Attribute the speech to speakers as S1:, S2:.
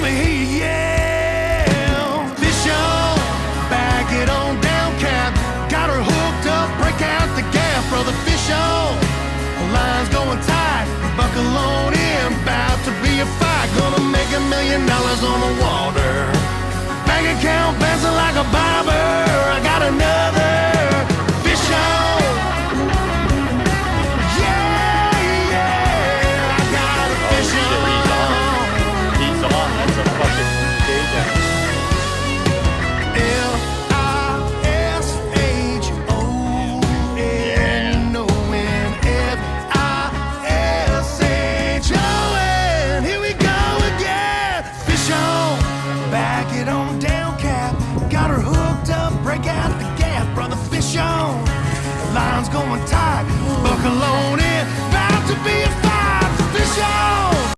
S1: let me hear you yell. Fish on, back it on down, cap. Got her hooked up, break out the gap, brother. Fish on, the line's going tight. Buckle on in, about to be a fight. Gonna make $1 million on the water. Bank account bouncing like a bobber. I got another fish on. Yeah, yeah, I got a fish on.
S2: He's on. That's a fucking day down.
S1: L-I-S-H-O-N, O-N, F-I-S-H-O-N. Here we go again. Fish on, back it on down, cap. Got her hooked up, break out the gap, brother. Fish on, line's going tight. Buckle on in, about to be a fight. Fish on.